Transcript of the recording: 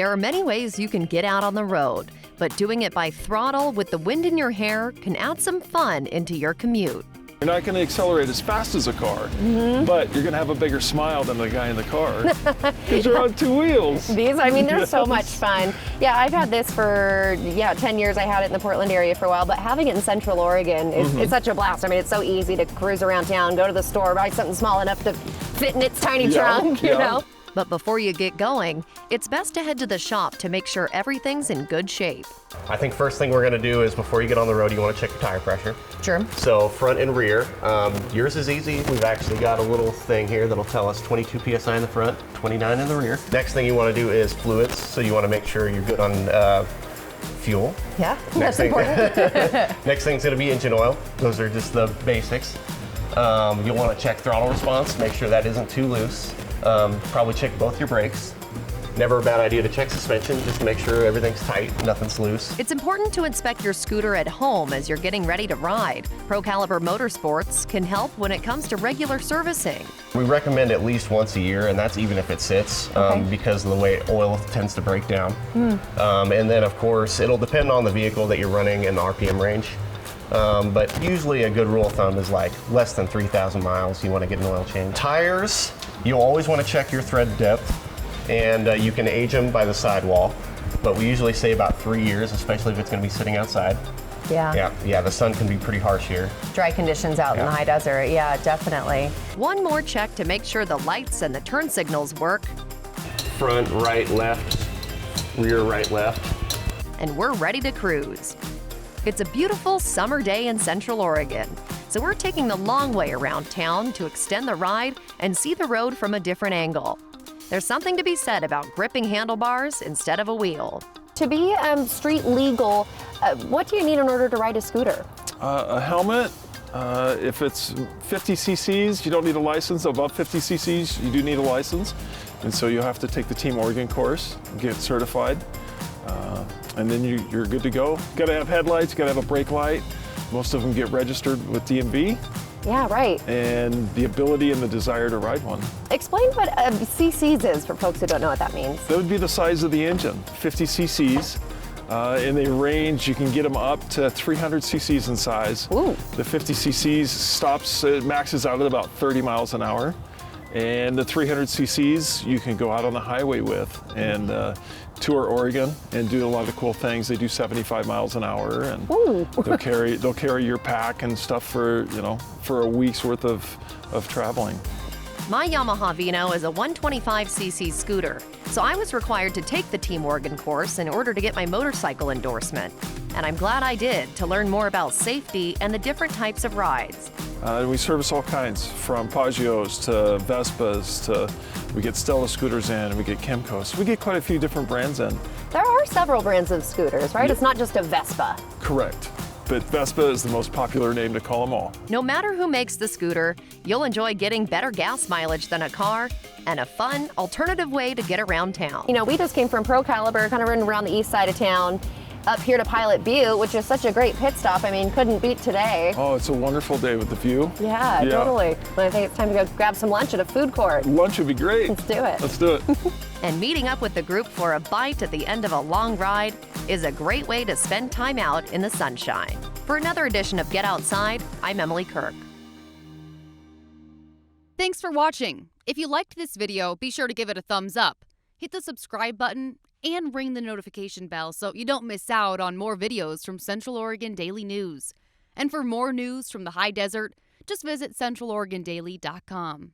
There are many ways you can get out on the road, but doing it by throttle with the wind in your hair can add some fun into your commute. You're not going to accelerate as fast as a car, but you're going to have a bigger smile than the guy in the car because you're on two wheels. They're so much fun. Yeah, I've had this for 10 years. I had it in the Portland area for a while, but having it in Central Oregon is it's such a blast. I mean, it's so easy to cruise around town, go to the store, buy something small enough to fit in its tiny trunk, you know? But before you get going, it's best to head to the shop to make sure everything's in good shape. I think first thing we're going to do is before you get on the road, you want to check your tire pressure. Sure. So front and rear. Yours is easy. We've actually got a little thing here that'll tell us 22 PSI in the front, 29 in the rear. Next thing you want to do is fluids. So you want to make sure you're good on fuel. Yeah, that's important. Next thing's going to be engine oil. Those are just the basics. You'll want to check throttle response, make sure that isn't too loose. Probably check both your brakes. Never a bad idea to check suspension, just to make sure everything's tight, nothing's loose. It's important to inspect your scooter at home as you're getting ready to ride. Pro Caliber Motorsports can help when it comes to regular servicing. We recommend at least once a year, and that's even if it sits, because of the way oil tends to break down. And then, of course, it'll depend on the vehicle that you're running and the RPM range. But usually a good rule of thumb is like less than 3,000 miles, you want to get an oil change. Tires, you'll always want to check your thread depth, and you can age them by the sidewall. But we usually say about 3 years, especially if it's going to be sitting outside. Yeah, the sun can be pretty harsh here. dry conditions out in the high desert. Yeah, definitely. One more check to make sure the lights and the turn signals work. Front, right, left, rear, right, left. And we're ready to cruise. It's a beautiful summer day in Central Oregon, so we're taking the long way around town to extend the ride and see the road from a different angle. There's something to be said about gripping handlebars instead of a wheel. To be street legal, what do you need in order to ride a scooter? A helmet. If it's 50 cc's, you don't need a license. Above 50 cc's, you do need a license. And so you'll have to take the Team Oregon course, get certified. And then you're good to go. Got to have headlights, got to have a brake light. Most of them get registered with DMV. Yeah, right. And the ability and the desire to ride one. Explain what CCs is for folks who don't know what that means. That would be the size of the engine, 50 cc's. And they range, you can get them up to 300 cc's in size. Ooh. The 50 cc's stops, it maxes out at about 30 miles an hour. And the 300 cc's you can go out on the highway with and tour Oregon and do a lot of cool things. They do 75 miles an hour, and they'll carry your pack and stuff for a week's worth of traveling. My Yamaha Vino is a 125cc scooter, so I was required to take the Team Oregon course in order to get my motorcycle endorsement. And I'm glad I did, to learn more about safety and the different types of rides. We service all kinds, from Paggios to Vespas to, we get Stella scooters in, and we get Kemcos. We get quite a few different brands in. There are several brands of scooters, right? Yeah. It's not just a Vespa. Correct. But Vespa is the most popular name to call them all. No matter who makes the scooter, you'll enjoy getting better gas mileage than a car and a fun, alternative way to get around town. You know, we just came from Pro Caliber, kind of running around the east side of town, up here to Pilot Butte, which is such a great pit stop. I mean, couldn't beat today. Oh, it's a wonderful day with the view. Yeah, totally. But I think it's time to go grab some lunch at a food court. Lunch would be great. Let's do it. Let's do it. And meeting up with the group for a bite at the end of a long ride is a great way to spend time out in the sunshine. For another edition of Get Outside, I'm Emily Kirk. Thanks for watching. If you liked this video, be sure to give it a thumbs up. Hit the subscribe button and ring the notification bell so you don't miss out on more videos from Central Oregon Daily News. And for more news from the high desert, just visit centraloregondaily.com.